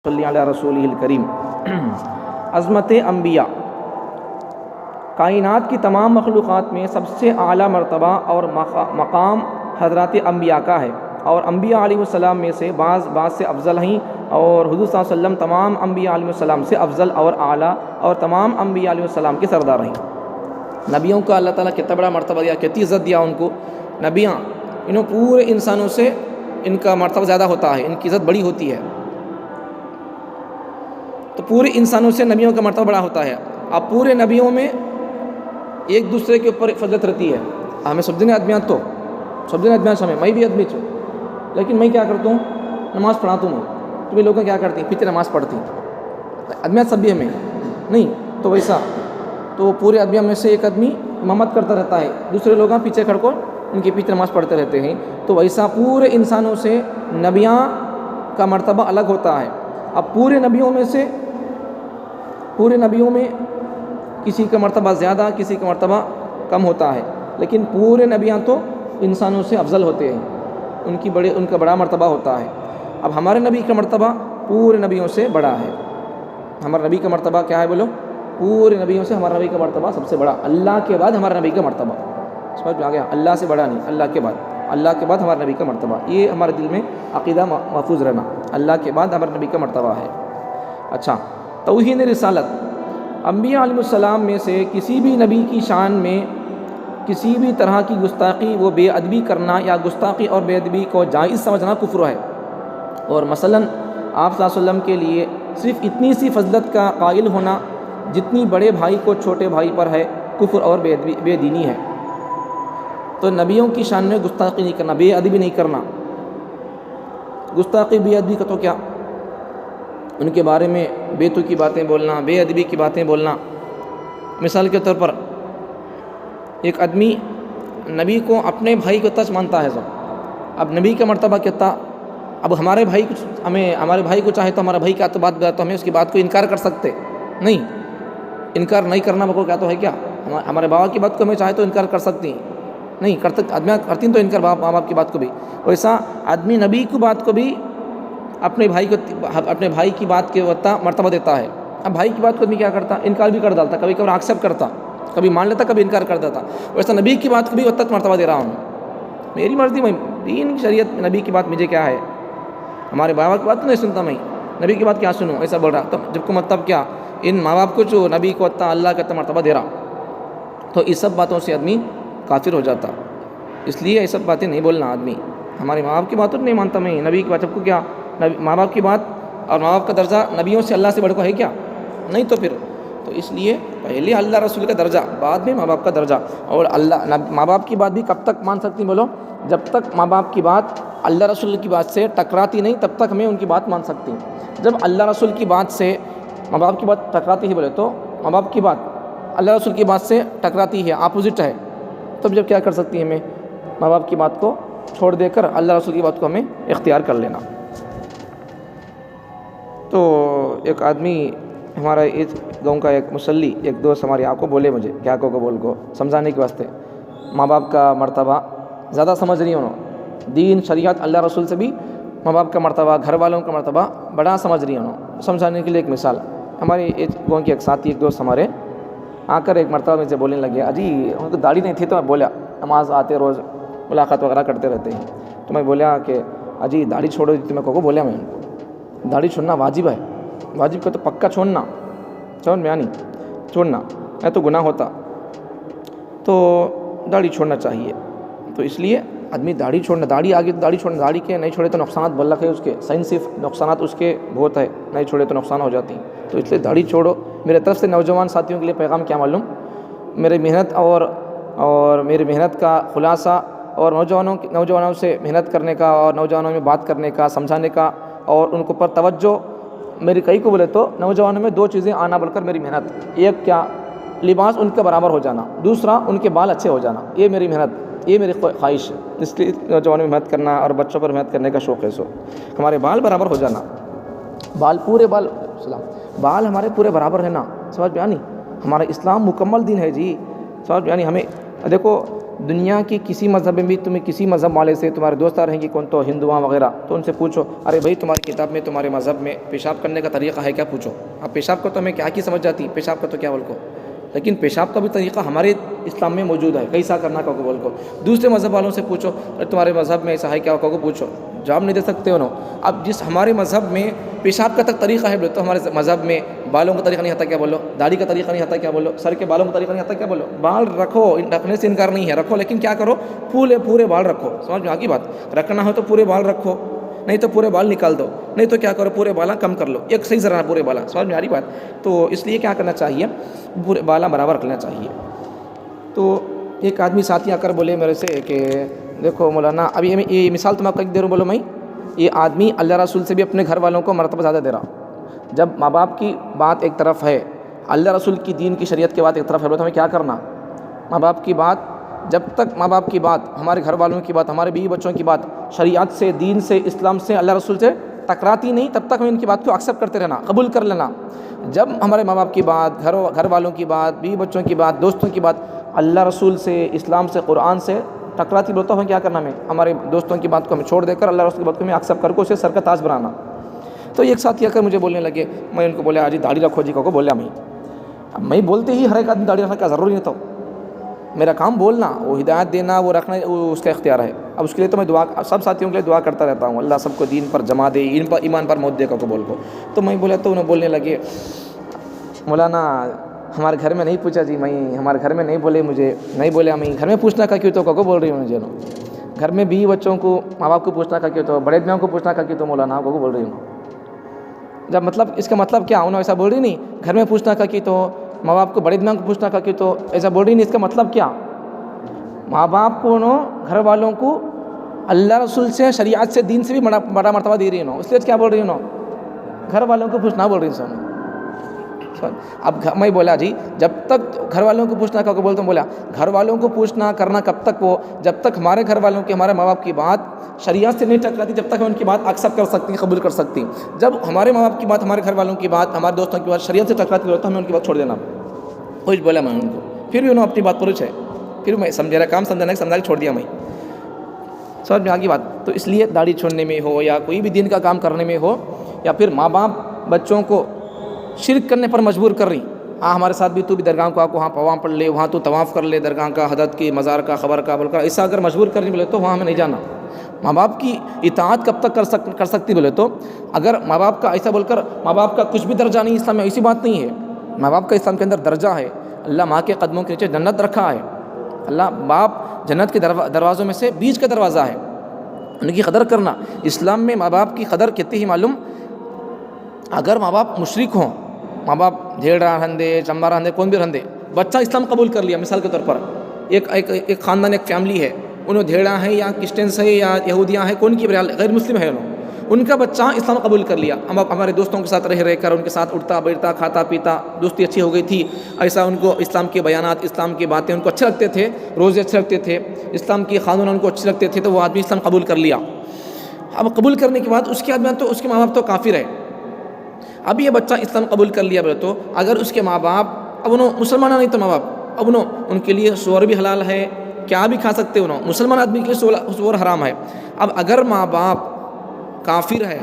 صلی علی رسولہ الکریم۔ عظمت انبیاء، کائنات کی تمام مخلوقات میں سب سے اعلیٰ مرتبہ اور مقام حضرات انبیاء کا ہے، اور انبیاء علیہ السلام میں سے بعض سے افضل ہیں، اور حضور صلی اللہ علیہ وسلم تمام انبیاء علیہ السلام سے افضل اور اعلیٰ اور تمام انبیاء علیہ السلام کے سردار ہیں۔ نبیوں کا اللہ تعالیٰ کتنا بڑا مرتبہ دیا، کتنی عزت دیا ان کو۔ نبیاں پورے انسانوں سے ان کا مرتبہ زیادہ ہوتا ہے، ان کی عزت بڑی ہوتی ہے، تو پورے انسانوں سے نبیوں کا مرتبہ بڑا ہوتا ہے۔ اب پورے نبیوں میں ایک دوسرے کے اوپر فضیلت رہتی ہے۔ ہمیں سب دن آدمیات تو سب دن آدمیات ہمیں، میں بھی آدمی چھوں، لیکن میں کیا کرتا ہوں، نماز پڑھاتا ہوں، تو بھی لوگ کیا کرتی ہیں، پیچھے نماز پڑھتی ہیں۔ آدمیات سب بھی ہمیں نہیں تو ویسا، تو پورے آدمیوں میں سے ایک آدمی امامت کرتا رہتا ہے، دوسرے لوگ پیچھے کھڑ کر ان کے پیچھے نماز پڑھتے رہتے ہیں، تو ویسا پورے انسانوں سے نبیاں کا مرتبہ الگ ہوتا ہے۔ اب پورے نبیوں میں کسی کا مرتبہ زیادہ، کسی کا مرتبہ کم ہوتا ہے، لیکن پورے نبیاں تو انسانوں سے افضل ہوتے ہیں، ان کا بڑا مرتبہ ہوتا ہے۔ اب ہمارے نبی کا مرتبہ پورے نبیوں سے بڑا ہے۔ ہمارے نبی کا مرتبہ کیا ہے بولو؟ پورے نبیوں سے ہمارے نبی کا مرتبہ سب سے بڑا، اللہ کے بعد ہمارے نبی کا مرتبہ، سمجھ میں آ گیا؟ اللہ سے بڑا نہیں، اللہ کے بعد ہمارے نبی کا مرتبہ، یہ ہمارے دل میں عقیدہ محفوظ رہنا، اللہ کے بعد ہمارے نبی کا مرتبہ ہے۔ اچھا، توہین رسالت، انبیاء علیہ السلام میں سے کسی بھی نبی کی شان میں کسی بھی طرح کی گستاخی و بے ادبی کرنا یا گستاخی اور بے ادبی کو جائز سمجھنا کفر ہے، اور مثلاً آپ صلی اللہ علیہ وسلم کے لیے صرف اتنی سی فضلت کا قائل ہونا جتنی بڑے بھائی کو چھوٹے بھائی پر ہے، کفر اور بے دینی ہے۔ تو نبیوں کی شان میں گستاخی نہیں کرنا، بے ادبی نہیں کرنا، گستاخی بے ادبی کا تو کیا، ان کے بارے میں بیتو کی باتیں بولنا، بے ادبی کی باتیں بولنا۔ مثال کے طور پر ایک آدمی نبی کو اپنے بھائی کو تچ مانتا ہے، اب نبی کا مرتبہ کہتا، اب ہمارے بھائی کو چاہے تو ہمارا بھائی کا تو بات تو ہمیں اس کی بات کو انکار کر سکتے نہیں، انکار نہیں کرنا کو کیا تو ہے کیا، ہمارے بابا کی بات کو ہمیں چاہے تو انکار کر سکتی نہیں، آدمی کرتی تو انکار ماں باپ کی بات کو بھی، ویسا آدمی نبی کی بات کو بھی اپنے بھائی کی بات کے مرتبہ دیتا ہے۔ اب بھائی کی بات کو آدمی کیا کرتا، انکار بھی کر ڈالتا، کبھی کبھی ایکسیپٹ کرتا، کبھی مان لیتا، کبھی انکار کر دیتا، ویسا نبی کی بات کو بھی اتنا مرتبہ دے رہا ہوں، میری مرضی، میں دین کی شریعت نبی کی بات مجھے کیا ہے، ہمارے بابا کی بات تو نہیں سنتا، میں نبی کی بات کیا سنوں، ایسا بول رہا، تب جب کو مطلب کیا، ان ماں باپ کو جو نبی کو اتنا اللہ کا اتنا مرتبہ دے رہا، تو اس سب باتوں سے آدمی کافر ہو جاتا۔ اس لیے یہ سب باتیں نہیں بولنا آدمی، ہمارے ماں باپ کی بات تو نہیں مانتا میں، نبی کی بات جب کو کیا، ماں باپ کی بات اور ماں باپ کا درجہ نبیوں سے اللہ سے بڑھ کو ہے کیا، نہیں تو پھر تو اس لیے پہلے اللہ رسول کا درجہ، بعد میں ماں باپ کا درجہ، اور ماں باپ کی بات بھی کب تک مان سکتی بولو، جب تک ماں باپ کی بات اللہ رسول کی بات سے ٹکراتی نہیں، تب تک ہمیں ان کی بات مان سکتی۔ جب اللہ رسول کی بات سے ماں باپ کی بات ٹکراتی ہے بولے تو ماں باپ کی بات اللہ رسول کی بات سے ٹکراتی ہے، اپوزٹ ہے، تب جب کیا کر سکتی ہے، ہمیں ماں باپ کی بات کو چھوڑ دے کر اللہ رسول کی بات کو ہمیں اختیار کر لینا۔ تو ایک آدمی ہمارا اس گاؤں کا ایک مسلی، ایک دوست ہمارے آپ کو بولے، مجھے کیا کو بول کو سمجھانے کے واسطے، ماں باپ کا مرتبہ زیادہ سمجھ رہی انہوں، دین شریعت اللہ رسول سے بھی ماں باپ کا مرتبہ، گھر والوں کا مرتبہ بڑا سمجھ رہی انہوں۔ سمجھانے کے لیے ایک مثال، ہمارے ایک گاؤں کے ایک ساتھی، ایک دوست ہمارے آ کر ایک مرتبہ مجھ سے بولنے لگے، اجی ان کو داڑھی نہیں تھی، تو میں بولا، نماز آتے روز ملاقات وغیرہ کرتے رہتے ہیں، تو میں بولا کہ اجی داڑھی چھوڑو، تو میں کو بولیا، میں ان کو داڑھی چھوڑنا واجب ہے، واجب کو تو پکا چھوڑنا، سمجھ میں آنی چھوڑنا ہے تو گناہ ہوتا، تو داڑھی چھوڑنا چاہیے، تو اس لیے آدمی داڑھی چھوڑنا، داڑھی آگے داڑھی چھوڑنا، داڑھی کے نہیں چھوڑے تو نقصانات بل رکھے اس کے، سائنسف نقصانات اس کے بہت ہے، نہیں چھوڑے تو نقصان ہو جاتی ہیں، تو اس لیے داڑھی چھوڑو۔ میرے طرف سے نوجوان ساتھیوں کے لیے پیغام کیا معلوم، میری محنت اور میری محنت کا خلاصہ، اور نوجوانوں سے محنت کرنے کا، اور نوجوانوں میں بات کرنے کا، سمجھانے کا، اور ان کو پر توجہ، میری کئی کو بولے تو نوجوانوں میں دو چیزیں آنا بول کر میری محنت، ایک کیا، لباس ان کے برابر ہو جانا، دوسرا ان کے بال اچھے ہو جانا، یہ میری محنت، یہ میری خواہش ہے، اس لیے نوجوانوں میں محنت کرنا اور بچوں پر محنت کرنے کا شوق ہے، ہمارے بال برابر ہو جانا، بال ہمارے پورے برابر ہے نا، سمجھ میں آنی، ہمارا اسلام مکمل دین ہے جی، سمجھ میں آنی۔ ہمیں دیکھو دنیا کی کسی مذہب میں بھی تمہیں کسی مذہب والے سے تمہارے دوست رہیں گے کون تو ہندوؤں وغیرہ، تو ان سے پوچھو ارے بھائی تمہاری کتاب میں تمہارے مذہب میں پیشاب کرنے کا طریقہ ہے کیا، پوچھو۔ اب پیشاب کا تو ہمیں کیا کی سمجھ جاتی، پیشاب کا تو کیا بول کو، لیکن پیشاب کا بھی طریقہ ہمارے اسلام میں موجود ہے، کیسا کرنا کا بول کو۔ دوسرے مذہب والوں سے پوچھو تمہارے مذہب میں ایسا ہے کیا کو پوچھو، جواب نہیں دے سکتے انہوں۔ اب جس ہمارے مذہب میں پیشاب کا تک طریقہ ہے بولے تو ہمارے مذہب میں بالوں کا طریقہ نہیں آتا کیا بولو، داڑھی کا طریقہ نہیں آتا کیا بولو، سر کے بالوں کا طریقہ نہیں آتا کیا بولو۔ بال رکھو، رکھنے سے انکار نہیں ہے، رکھو، لیکن کیا کرو، پورے بال رکھو، سمجھ میں آ گئی بات۔ رکھنا ہو تو پورے بال رکھو، نہیں تو پورے بال نکال دو، نہیں تو کیا کرو پورے بالا کم کر لو، ایک صحیح ذرا پورے بالا، سمجھ میں آ رہی بات۔ تو اس لیے کیا کرنا چاہیے، پورے بالا برابر رکھنا چاہیے۔ تو ایک آدمی ساتھی آ کر بولے میرے سے کہ دیکھو مولانا، ابھی یہ مثال تو میں آپ کو دے رہا ہوں، بولو میں یہ آدمی اللہ رسول سے بھی اپنے گھر والوں کو مرتبہ زیادہ دے رہا۔ جب ماں باپ کی بات ایک طرف ہے، اللہ رسول کی دین کی شریعت کی بات ایک طرف ہے، تو ہمیں کیا کرنا، ماں باپ کی بات، جب تک ماں باپ کی بات، ہمارے گھر والوں کی بات، ہمارے بیوی بچوں کی بات شریعت سے، دین سے، اسلام سے، اللہ رسول سے ٹکراتی نہیں، تب تک ہمیں ان کی بات کو ایکسیپٹ کرتے رہنا، قبول کر لینا۔ جب ہمارے ماں باپ کی بات، گھر والوں کی بات، بیوی بچوں کی بات، دوستوں کی بات اللہ رسول سے، اسلام سے، قرآن سے ٹکراتی بولتا ہوں، کیا کرنا ہمیں، ہمارے دوستوں کی بات کو ہمیں چھوڑ دے کر اللہ رسول کی بات کو ہمیں ایکسیپٹ کر کے اسے سر کا تاج بنانا۔ تو ایک ساتھی آ کر مجھے بولنے لگے، میں ان کو بولے آج داڑھی رکھو جی کو بولے اب میں بولتے ہی ہر ایک آدمی داڑھی رکھنا کا ضروری نہیں، تو میرا کام بولنا، وہ ہدایت دینا، وہ رکھنا، وہ اس کا اختیار ہے۔ اب اس کے لیے تو میں دعا سب ساتھیوں کے لیے دعا کرتا رہتا ہوں، اللہ سب کو دین پر جما دے، ایمان پر موت دے کو بول کو۔ تو میں بولا تو انہوں بولنے لگے مولانا ہمارے گھر میں نہیں پوچھا جی، میں ہمارے گھر میں نہیں بولے، مجھے نہیں بولے، ہمیں گھر میں پوچھنا کا کیوں تو کو بول رہی ہوں مجھے، گھر میں بیوی بچوں کو، ماں باپ کو پوچھنا کا کیوں تو، بڑے میاں کو پوچھنا کا کیوں تو مولانا کو بول رہی ہوں۔ جب مطلب اس کا مطلب کیا، انہوں ایسا بول رہی نہیں، گھر میں پوچھنا کا کی تو، ماں باپ کو، بڑے میاں کو پوچھنا کا کی تو ایسا بول رہی نہیں، اس کا مطلب کیا، ماں باپ کو انہوں، گھر والوں کو اللہ رسول سے، شریعت سے، دین سے بھی بڑا مرتبہ دے رہی انہوں، اس لیے کیا بول رہی انہوں، گھر والوں کو پوچھنا بول رہی انہوں۔ اب میں بولا جی جب تک گھر والوں کو پوچھنا کا بولتا ہوں، بولا گھر والوں کو پوچھنا کرنا کب تک، وہ جب تک ہمارے گھر والوں کی، ہمارے ماں باپ کی بات شریعت سے نہیں ٹکراتی، جب تک ہم ان کی بات ایکسیپٹ کر سکتی، قبول کر سکتی۔ جب ہمارے ماں باپ کی بات، ہمارے گھر والوں کی بات، ہمارے دوستوں کی بات شریعت سے ٹکراتی تو ہمیں ان کی بات چھوڑ دینا۔ کچھ بولا میں ان کو، پھر بھی انہوں اپنی بات پوچھے، پھر میں سمجھا کام سمجھانے کے چھوڑ دیا میں، سمجھ میں آگی بات۔ تو اس لیے داڑھی چھوڑنے میں ہو، یا کوئی بھی دین کا کام کرنے میں ہو، یا پھر ماں باپ بچوں کو شرک کرنے پر مجبور کر رہی، ہاں ہمارے ساتھ بھی تو بھی درگاہ کو، وہاں پوام پڑھ لے، وہاں تو طواف کر لے، درگاہ کا، حضرت کی، مزار کا، خبر کا، بول کر ایسا اگر مجبور کر رہی بولے تو وہاں ہمیں نہیں جانا۔ ماں باپ کی اطاعت کب تک کر سکتی بولے تو، اگر ماں باپ کا ایسا بول کر، ماں باپ کا کچھ بھی درجہ نہیں اسلام میں، ایسی بات نہیں ہے، ماں باپ کا اسلام کے اندر درجہ ہے، اللہ ماں کے قدموں کے نیچے جنت رکھا ہے، اللہ باپ جنت کے دروازوں میں سے بیچ کا دروازہ ہے، ان کی قدر کرنا۔ اسلام میں ماں باپ کی قدر کتنی ہی معلوم، اگر ماں باپ مشرک ہوں، ماں باپ دھیڑا رہندے، چمبا رہندے، کون بھی رہندے، بچہ اسلام قبول کر لیا، مثال کے طور پر ایک خاندان، ایک فیملی ہے، انہوں دھیڑا ہے یا کرسچنس ہے یا یہودیاں ہیں، کون کی غیر مسلم ہے، ان کا بچہ اسلام قبول کر لیا، ہم ہمارے دوستوں کے ساتھ رہ کر ان کے ساتھ اٹھتا بیٹھتا، کھاتا پیتا، دوستی اچھی ہو گئی تھی، ایسا ان کو اسلام کے بیانات، اسلام کی باتیں ان کو اچھے لگتے تھے، روزے اچھے لگتے تھے، اسلام کی قانون ان کو اچھے لگتے تھے، تو وہ آدمی اسلام قبول کر لیا۔ اب قبول کرنے کے بعد اس کے آدمی تو، اس کے ماں باپ تو کافر ہے، اب یہ بچہ اسلام قبول کر لیا بولے تو، اگر اس کے ماں باپ، اب انہوں مسلمان نہیں تو ماں باپ، اب انہوں ان کے لیے سور بھی حلال ہے، کیا بھی کھا سکتے انہوں، مسلمان آدمی کے لیے سور حرام ہے۔ اب اگر ماں باپ کافر ہے،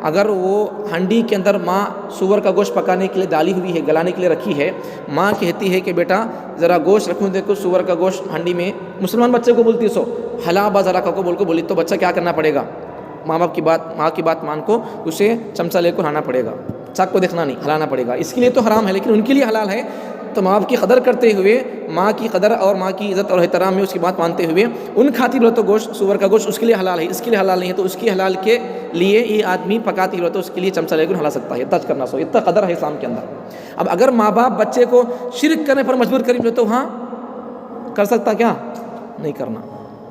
اگر وہ ہنڈی کے اندر ماں سور کا گوشت پکانے کے لیے ڈالی ہوئی ہے، گلانے کے لیے رکھی ہے، ماں کہتی ہے کہ بیٹا ذرا گوشت رکھوں، دیکھو سور کا گوشت ہنڈی میں، مسلمان بچے کو بولتی سو حلا با ذرا کو بول کو بولی، تو بچہ کیا کرنا پڑے گا، ماں باپ کی بات، ماں کی بات مان کو اسے چمچہ لے کو ہلانا پڑے گا، چاک کو دیکھنا نہیں، ہلانا پڑے گا، اس کے لیے تو حرام ہے، لیکن ان کے لیے حلال ہے۔ تو ماں باپ کی قدر کرتے ہوئے، ماں کی قدر اور ماں کی عزت اور احترام میں اس کی بات مانتے ہوئے، ان کھاتی بولے تو گوشت، سور کا گوشت اس کے لیے حلال ہے، اس کے لیے حلال نہیں ہے، تو اس کی حلال کے لیے یہ آدمی پکاتی بولے تو اس کے لیے چمچہ لے کر ہلا سکتا ہے، ٹچ کرنا، سو اتنا قدر ہے اسلام کے اندر۔ اب اگر ماں باپ بچے کو شرک کرنے پر مجبور کریں تو ہاں کر سکتا، کیا نہیں کرنا،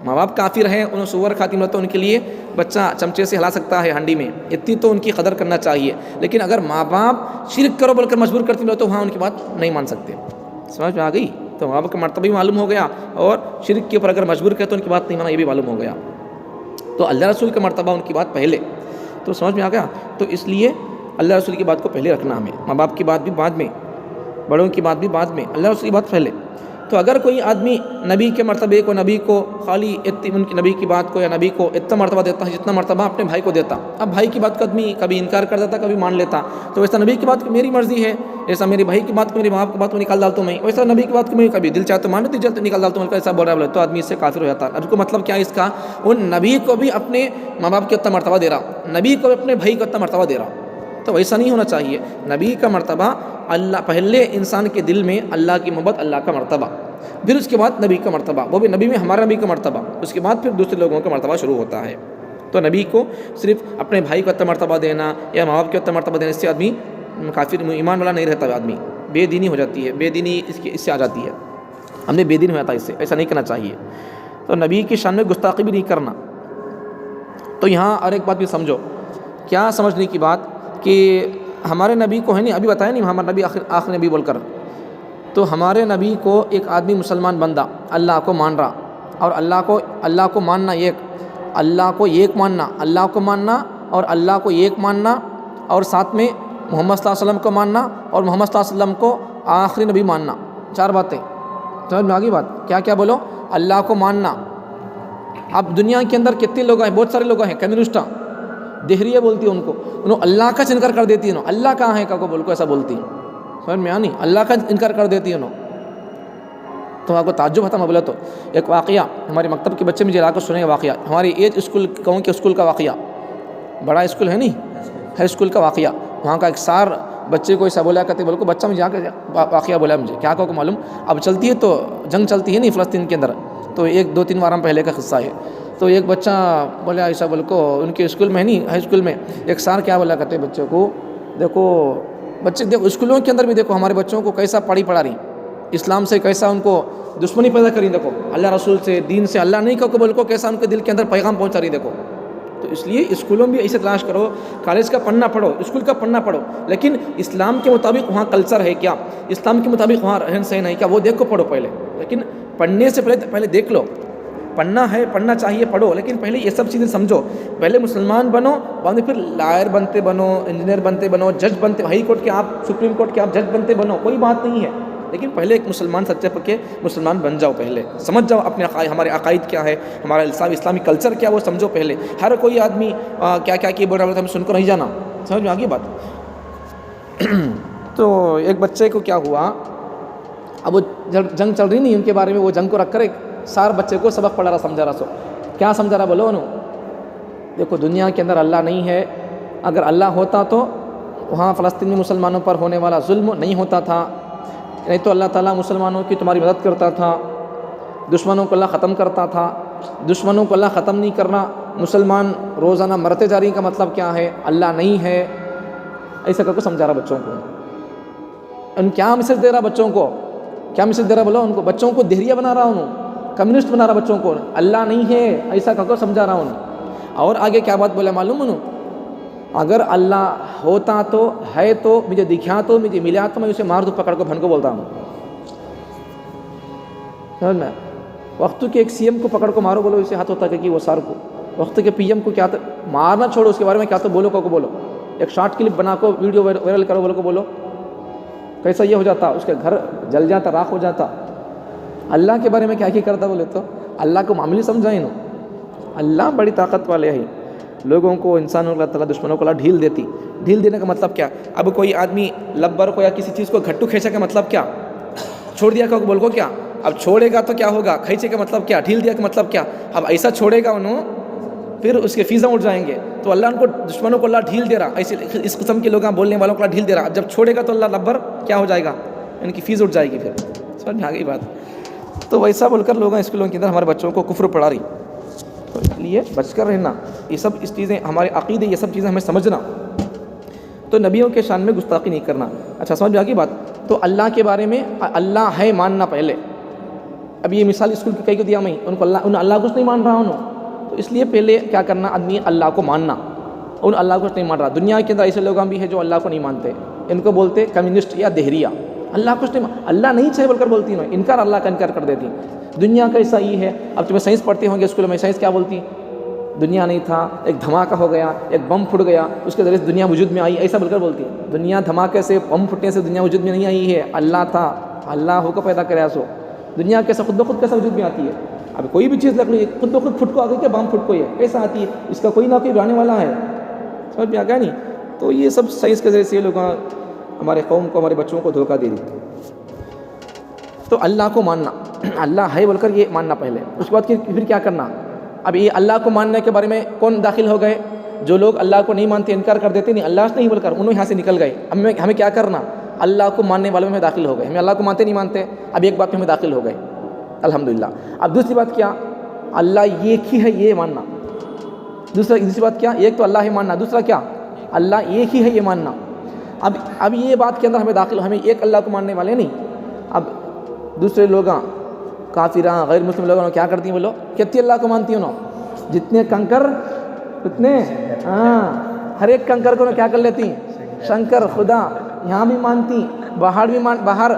ماں باپ کافر ہیں، انہوں سور کھاتی بولے تو ان کے لیے بچہ چمچے سے ہلا سکتا ہے ہنڈی میں، اتنی تو ان کی قدر کرنا چاہیے، لیکن اگر ماں باپ شرک کرو بول کر مجبور کرتی بولے تو ہاں ان کی بات نہیں مان سکتے، سمجھ میں آ گئی؟ تو ماں باپ کا مرتبہ بھی معلوم ہو گیا، اور شرک کے اوپر اگر مجبور کرے تو ان کی بات نہیں مانا، یہ بھی معلوم ہو گیا، تو اللہ رسول کا مرتبہ ان کی بات پہلے، تو سمجھ میں آ گیا؟ تو اس لیے اللہ رسول کی بات کو پہلے رکھنا، ہمیں ماں باپ کی بات بھی بعد میں، بڑوں کی بات بھی بعد میں، اللہ رسول کی بات پہلے۔ تو اگر کوئی آدمی نبی کے مرتبے کو، نبی کو خالی ان کی نبی کی بات کو یا نبی کو اتنا مرتبہ دیتا ہے جتنا مرتبہ اپنے بھائی کو دیتا، اب بھائی کی بات کو آدمی کبھی انکار کر دیتا کبھی مان لیتا، تو ویسا نبی کی بات کو میری مرضی ہے، جیسا میرے بھائی کی بات کو، میرے ماں باپ کی بات کو نکال ڈالتا ہوں میں، ویسا نبی کی بات کو میں کبھی دل چاہتا ہوں مان لیتا، دل نکال ڈالتا ہوں، ایسا بول رہا ہے تو آدمی اس سے کافر ہو جاتا ہے۔ اب کو مطلب کیا ہے اس کا، ان نبی کو بھی اپنے ماں باپ کو اتنا مرتبہ دے رہا، نبی کو اپنے بھائی کو اتنا مرتبہ دے رہا، تو ویسا نہیں ہونا چاہیے۔ نبی کا مرتبہ اللہ، پہلے انسان کے دل میں اللہ کی محبت، اللہ کا مرتبہ، پھر اس کے بعد نبی کا مرتبہ، وہ بھی نبی میں ہمارا نبی کا مرتبہ، اس کے بعد پھر دوسرے لوگوں کا مرتبہ شروع ہوتا ہے۔ تو نبی کو صرف اپنے بھائی کو اتنا مرتبہ دینا یا ماں باپ کو اتنا مرتبہ دینا، اس سے آدمی کافر ایمان والا نہیں رہتا، آدمی بے دینی ہو جاتی ہے، بے دینی اس سے آ جاتی ہے، ہم نے بے دین ہو جاتا ہے اس سے، ایسا نہیں کرنا چاہیے۔ تو نبی کی شان میں گستاخی بھی نہیں کرنا۔ تو یہاں اور ایک بات بھی سمجھو، کیا سمجھنے کی بات کہ ہمارے نبی کو ہے نہیں، ابھی بتایا نہیں ہمارا نبی آخر نبی بول کر، تو ہمارے نبی کو ایک آدمی مسلمان بندہ اللہ کو مان رہا، اور اللہ کو ماننا ایک، اللہ کو ایک ماننا، اللہ کو ماننا اور اللہ کو ایک ماننا، اور ساتھ میں محمد صلی اللہ علیہ وسلم کو ماننا اور محمد صلی اللہ علیہ وسلم کو آخری نبی ماننا، چار باتیں سمجھ میں آگئی بات؟ کیا کیا بولو؟ اللہ کو ماننا۔ اب دنیا کے اندر کتنے لوگ ہیں؟ بہت سارے لوگ ہیں، کمیونسٹاں، دہریہ بولتی ہے ان کو، انہوں اللہ کا انکار کر دیتی ہے، اللہ کہاں ہے کو بول کو ایسا بولتی ہے، سمجھ میں آنی؟ اللہ کا انکار کر دیتی ہے انہوں، تو آپ کو تعجب ہوتا میں بولا تو ایک واقعہ ہمارے مکتب کے بچے مجھے لا کر سنے واقعہ، ہماری ایج اسکول کہوں کہ اسکول کا واقعہ، بڑا اسکول ہے نہیں، ہر اسکول کا واقعہ، وہاں کا ایک سار بچے کو ایسا بولا کرتے، بول کو بچہ مجھے آ کے واقعہ بولا مجھے، کیا کو معلوم، اب چلتی ہے تو جنگ چلتی ہے نہیں فلسطین کے اندر، تو ایک دو تین وار پہلے کا قصہ ہے، تو ایک بچہ بولا ایسا بول کو ان کے اسکول میں نہیں، ہائی اسکول میں ایک سار کیا بولا کرتے بچوں کو، دیکھو بچے دیکھو اسکولوں کے اندر بھی دیکھو ہمارے بچوں کو کیسا پڑھا رہی، اسلام سے کیسا ان کو دشمنی پیدا کری، دیکھو اللہ رسول سے، دین سے، اللہ نہیں کو بول کو کیسا ان کے دل کے اندر پیغام پہنچا رہی، دیکھو۔ تو اس لیے اسکولوں میں بھی ایسے تلاش کرو، کالج کا پڑھنا پڑھو، اسکول کا پڑھنا پڑھو، لیکن اسلام کے مطابق وہاں کلچر ہے کیا، اسلام کے مطابق وہاں رہن سہن ہے کیا، وہ دیکھ کو پڑھو پہلے، لیکن پڑھنے سے پہلے دیکھ لو، پڑھنا ہے پڑھنا چاہیے پڑھو، لیکن پہلے یہ سب چیزیں سمجھو، پہلے مسلمان بنو، بعد میں پھر لائر بنتے بنو، انجینئر بنتے بنو، جج بنتے، ہائی کورٹ کے آپ، سپریم کورٹ کے آپ جج بنتے بنو، کوئی بات نہیں ہے، لیکن پہلے ایک مسلمان سچے پکے مسلمان بن جاؤ، پہلے سمجھ جاؤ اپنے ہمارے عقائد کیا ہے، ہمارا اسلامی کلچر کیا وہ سمجھو پہلے، ہر کوئی آدمی کیا کیا بول رہا ہے ہمیں سن کر نہیں جانا، سمجھ میں آگئی بات؟ تو ایک بچے کو کیا ہوا، اب وہ جنگ چل رہی نہیں ان کے بارے میں، وہ جنگ کو رکھ کر ایک سار بچے کو سبق پڑھا رہا، سمجھا رہا، سو کیا سمجھا رہا بولو انہوں، دیکھو دنیا کے اندر اللہ نہیں ہے، اگر اللہ ہوتا تو وہاں فلسطین میں مسلمانوں پر ہونے والا ظلم نہیں ہوتا تھا، نہیں تو اللہ تعالیٰ مسلمانوں کی تمہاری مدد کرتا تھا، دشمنوں کو اللہ ختم کرتا تھا، دشمنوں کو اللہ ختم نہیں کرنا، مسلمان روزانہ مرتے جا رہی کا مطلب کیا ہے، اللہ نہیں ہے، ایسا کر کے سمجھا رہا بچوں کو۔ ان کیا میسج دے رہا بچوں کو، کیا میسج دے رہا بولو ان کو، بچوں کو دہریہ بنا رہا انہوں، کمیونسٹ بنا رہا بچوں کو، اللہ نہیں ہے ایسا کر کے سمجھا رہا انہوں۔ اور آگے کیا بات بولا معلوم انہوں، اگر اللہ ہوتا تو ہے تو مجھے دکھا تو مجھے ملا تو میں اسے مار دوں پکڑ کو، بھن کو بولتا ہوں، سمجھ میں؟ وقت کے ایک سی ایم کو پکڑ کو مارو بولو اسے ہاتھ ہوتا کہ وہ سار کو، وقت کے پی ایم کو کیا مارنا چھوڑو، اس کے بارے میں کیا تو بولو کو بولو، ایک شارٹ کلپ بنا کو ویڈیو وائرل کرو بولو کو بولو، کیسا یہ ہو جاتا، اس کے گھر جل جاتا، راکھ ہو جاتا۔ اللہ کے بارے میں کیا کرتا بولے تو اللہ کو معاملی سمجھائیں نا، اللہ بڑی طاقت والے ہیں، لوگوں کو، انسانوں کو اللہ تعالیٰ دشمنوں کو اللہ ڈھیل دیتی، ڈھیل دینے کا مطلب کیا، اب کوئی آدمی لبر کو یا کسی چیز کو گھٹو کھینچا کا مطلب کیا، چھوڑ دیا کا بول کو کیا، اب چھوڑے گا تو کیا ہوگا، کھینچے کا مطلب کیا، ڈھیل دیا کا مطلب کیا، اب ایسا چھوڑے گا انہوں پھر اس کے فیضاں اٹھ جائیں گے، تو اللہ ان کو دشمنوں کو اللہ ڈھیل دے رہا، ایسے اس قسم کے لوگ بولنے والوں کو اللہ ڈھیل دے رہا، جب چھوڑے گا تو اللہ لبر کیا ہو جائے گا، ان کی فیس اٹھ جائے گی، پھر سمجھ میں آ گئی بات؟ تو ویسا بول کر لوگ اسکولوں کے اندر ہمارے بچوں کو کفر پڑھا رہی، تو اس لیے بچ کر رہنا، یہ سب اس چیزیں ہمارے عقیدے، یہ سب چیزیں ہمیں سمجھنا، تو نبیوں کے شان میں گستاخی نہیں کرنا۔ اچھا سمجھ میں آ گئی بات؟ تو اللہ کے بارے میں اللہ ہے ماننا پہلے، اب یہ مثال اسکول کی کئی کو دیا میں، ان کو اللہ کچھ نہیں مان رہا انہوں، تو اس لیے پہلے کیا کرنا آدمی، اللہ کو ماننا، ان اللہ کو نہیں مان رہا۔ دنیا کے اندر ایسے لوگ بھی ہیں جو اللہ کو نہیں مانتے، ان کو بولتے کمیونسٹ یا دہریہ، اللہ کچھ نہیں اللہ نہیں چاہے بول کر بولتی ہیں، انکار اللہ کا انکار کر دیتی ہیں۔ دنیا کا ایسا ہی ہے، اب تمہیں سائنس پڑھتے ہوں گے اسکول میں، سائنس کیا بولتی، دنیا نہیں تھا، ایک دھماکہ ہو گیا، ایک بم پھٹ گیا، اس کے ذریعے سے دنیا وجود میں آئی، ایسا بول کر بولتی ہے۔ دنیا دھماکے سے، بم پھٹنے سے دنیا وجود میں نہیں آئی ہے، اللہ تھا، اللہ ہو کو پیدا کریا سو، دنیا کیسا خود بخود کیسا وجود میں آتی ہے؟ اب کوئی بھی چیز لگ رہی ہے خود بخود پھٹ کو آ گئی کہ بام پھٹ کو ہی ہے، کیسا آتی ہے؟ اس کا کوئی نہ کوئی بنانے والا ہے، سمجھ میں آ گیا نہیں؟ تو یہ سب سائنس کے ذریعے سے یہ لوگ ہمارے قوم کو، ہمارے بچوں کو دھوکہ دے دی۔ تو اللہ کو ماننا، اللہ ہے بول کر یہ ماننا پہلے، اس کے بعد پھر کیا کرنا؟ اب یہ اللہ کو ماننے کے بارے میں کون داخل ہو گئے؟ جو لوگ اللہ کو نہیں مانتے، انکار کر دیتے، نہیں اللہ نہیں بول کر انہوں یہاں سے نکل گئے۔ ہمیں کیا کرنا؟ اللہ کو ماننے والوں میں داخل ہو گئے، ہمیں اللہ کو مانتے نہیں مانتے، اب ایک بات میں ہمیں داخل ہو گئے، الحمدللہ۔ اب دوسری بات کیا؟ اللہ ایک ہی ہے یہ ماننا۔ دوسری بات کیا؟ ایک تو اللہ ہی ماننا، دوسرا کیا؟ اللہ ایک ہی ہے یہ ماننا۔ اب یہ بات کے اندر ہمیں داخل، ہمیں ایک اللہ کو ماننے والے نہیں۔ اب دوسرے لوگ کافراں غیر مسلم لوگوں کیا کرتی ہیں؟ بولو کتنے اللہ کو مانتی ہیں؟ جتنے کنکر اتنے ہر ایک کنکر کو کیا کر لیتی ہیں؟ شنکر خدا یہاں بھی مانتی، باہر بھی باہر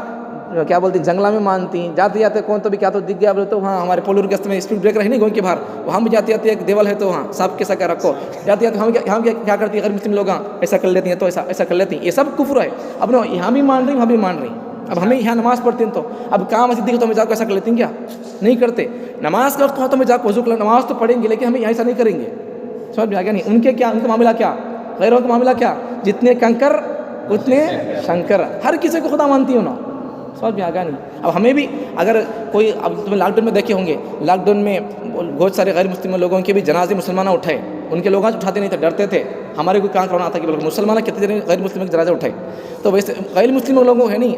کیا بولتی ہیں جنگلہ میں مانتی، جاتے جاتے کون تو بھی کیا تو دکھ گیا بولے تو وہاں ہمارے پولور کے میں اسپیڈ بریکر ہے نہیں گوئیں کے باہر، وہاں بھی جاتے جاتے ایک دیوال ہے تو وہاں صاف کیسا کیا رکھو، جاتے جاتے ہم کیا کرتی ہیں؟ غیر مسلم لوگ ایسا کر لیتی ہیں تو ایسا کر لیتی ہیں، یہ سب کفر ہے۔ اب نو یہاں بھی مان رہی وہاں بھی مان رہی، اب ہمیں یہاں نماز پڑھتے ہیں تو اب کہاں مسجد دیکھو تو ہمیں جا کے ایسا کر لیتی ہیں کیا؟ نہیں کرتے۔ نماز کا وقت ہو تو ہمیں جا کے وضو کر، نماز تو پڑھیں گے لیکن ہمیں ایسا نہیں کریں گے، سمجھ میں آ گیا نہیں؟ ان کے کیا، ان کا معاملہ کیا؟ غیروں کا معاملہ کیا؟ جتنے کنکر اتنے شنکر، ہر کسی کو خدا مانتی ہوں نا، سمجھ میں آ گیا نہیں؟ اب ہمیں بھی اگر کوئی، اب تم لاک ڈاؤن میں دیکھے ہوں گے، لاک ڈاؤن میں بہت سارے غیر مسلم لوگوں کے بھی جنازے مسلمانہ اٹھائے، ان کے لوگ اٹھاتے نہیں تھے، ڈرتے تھے، ہمارے کوئی کہاں کرونا تھا کہ بلکہ مسلمانہ کتنے غیر مسلم کے جنازے اٹھائے۔ تو ویسے غیر مسلم لوگوں ہے نہیں،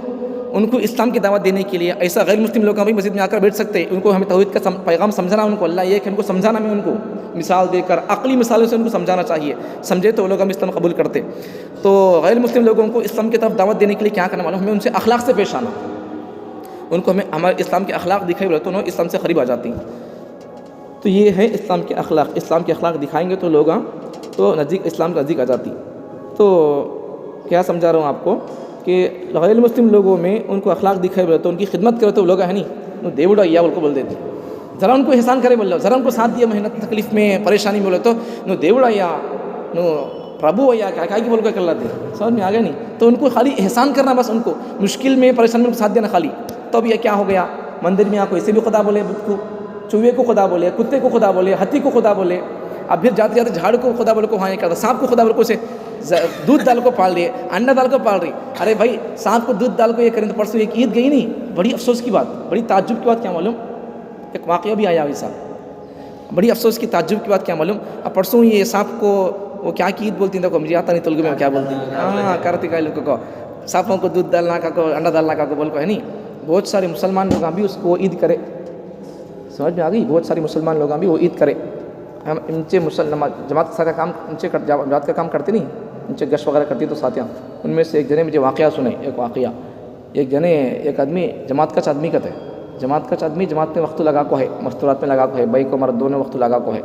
ان کو اسلام کی دعوت دینے کے لیے ایسا غیر مسلم لوگ بھی مسجد میں آ کر بیٹھ سکتے ہیں، ان کو ہمیں توحید کا پیغام سمجھانا، ان کو اللہ یہ کہ ان کو سمجھانا، میں ان کو مثال دے کر عقلی مثالوں سے ان کو سمجھانا چاہیے، سمجھے تو وہ لوگ ہم اسلام قبول کرتے۔ تو غیر مسلم لوگوں کو اسلام کی طرف دعوت دینے کے لیے کیا کرنا معلوم؟ ہمیں ان سے اخلاق سے پیش آنا، ان کو ہمیں ہمارے اسلام کے اخلاق دکھائے بولے تو انہوں اسلام سے قریب آ جاتی ہیں۔ تو یہ ہے اسلام کے اخلاق، اسلام کے اخلاق دکھائیں گے تو لوگ تو نزدیک اسلام کے نزدیک آ جاتی۔ تو کیا سمجھا رہا ہوں آپ کو کہ غیر مسلم لوگوں میں ان کو اخلاق دکھائے بولے تو ان کی خدمت کرے تو لوگ ہے نہیں دیوڑا یا بول کو بول دیتے، ذرا ان کو احسان کرے بول رہا، ذرا ان کو ساتھ دیا محنت تکلیف میں پریشانی میں بولے تو نو دیوڑا یا نو پربھو یا کیا کی بول کر لاتے، سمجھ میں آ گیا نہیں؟ تو ان کو خالی احسان کرنا، بس ان کو مشکل میں پریشانی میں ساتھ دینا خالی۔ تو اب یہ کیا ہو گیا؟ مندر میں آپ کو اسے بھی خدا بولے، بدھ کو، چوہے کو خدا بولے، کتے کو خدا بولے، ہاتھی کو خدا بولے، اب پھر جاتے جاتے جھاڑ کو خدا بولے کو وہاں یہ کرتا، سانپ کو خدا بولے کو اسے دودھ ڈال کو پال رہی ہے، انڈا ڈال کو پال رہی، ارے بھائی سانپ کو دودھ ڈال کو یہ کریں تو پرسوں ایک عید گئی نہیں، بڑی افسوس کی بات، بڑی تعجب کی بات، کیا معلوم ایک واقعہ بھی آیا ایسا، بڑی افسوس کی تعجب کی بات، کیا معلوم اب پرسوں یہ سانپ کو وہ کیا کی عید بولتی ہیں تو مجھے آتا نہیں تلگو میں کیا بولتی ہیں، ہاں کرتی کا لوگوں کو سانپوں کو دودھ ڈالنا کا کو انڈا ڈالنا کا کو بول کو ہے نہیں۔ بہت سارے مسلمان لوگ بھی اس کو عید کرے، سمجھ میں آ گئی؟ بہت سارے مسلمان لوگ بھی وہ عید کرے، ہم ان سے جماعت کا کام ان سے جماعت کا کام کرتے نہیں، ان سے گشت وغیرہ کرتی تو ساتھیاں، ان میں سے ایک جنے مجھے واقعہ سنے، ایک واقعہ، ایک جنے ایک آدمی جماعت کا آدمی کہتے ہیں، جماعت کا آدمی جماعت میں وقت لگا کو ہے، مستورات میں لگا کو ہے، بھائی کو مرد دونوں وقت لگا کو ہے،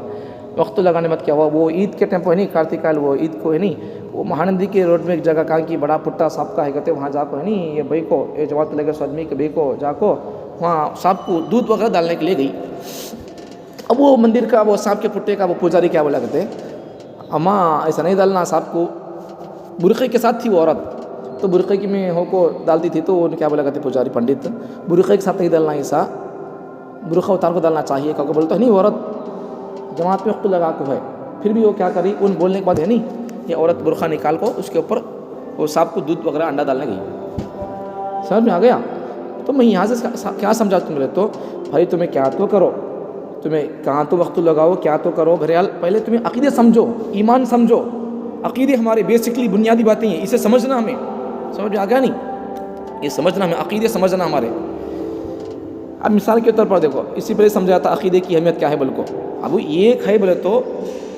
وقت لگانے مت کیا ہوا وہ عید کے ٹائم پہ ہے نہیں، کارتکال وہ عید کو ہے نہیں، وہ مہاندی کے روڈ میں ایک جگہ کہاں کی بڑا پٹا صاحب کا ہے کہتے وہاں جا کو ہے نہیں، یہ بھائی کو یہ جماعت لگے سو آدمی کے بھائی کو جا کو وہاں صاحب کو دودھ وغیرہ ڈالنے کے لیے گئی۔ اب وہ مندر کا وہ صاحب کے پٹے کا وہ پجاری کیا بولا کرتے اماں ایسا نہیں ڈالنا، صاحب کو برقعے کے ساتھ تھی وہ عورت، تو برقعے کی میں ہو کو ڈالتی تھی تو کیا بولا کرتے پجاری پنڈت برقعے کے ساتھ نہیں ڈالنا، ایسا برقعہ اتار کو ڈالنا چاہیے، کیا بولتا ہے نہیں عورت جماعت میں وقت لگا کو ہے، پھر بھی وہ کیا کری ان بولنے کے بعد ہے نہیں یہ عورت برقعہ نکال کو اس کے اوپر وہ صاحب کو دودھ وغیرہ انڈا ڈالنے گئی، سمجھ میں آ گیا؟ تو میں یہاں سے کیا سمجھا تم بولے تو بھائی تمہیں کیا تو کرو، تمہیں کہاں تو وقت لگاؤ، کیا تو کرو، بہرحال پہلے تمہیں عقیدے سمجھو، ایمان سمجھو، عقیدے ہمارے بیسکلی بنیادی باتیں ہیں، اسے سمجھنا ہمیں، سمجھ میں آ گیا نہیں؟ یہ سمجھنا ہمیں، عقیدے سمجھنا ہمارے۔ اب مثال کے طور پر دیکھو، اسی پہلے سمجھایا تھا عقیدے کی اہمیت کیا ہے بول کو، اب وہ ایک ہے بولے تو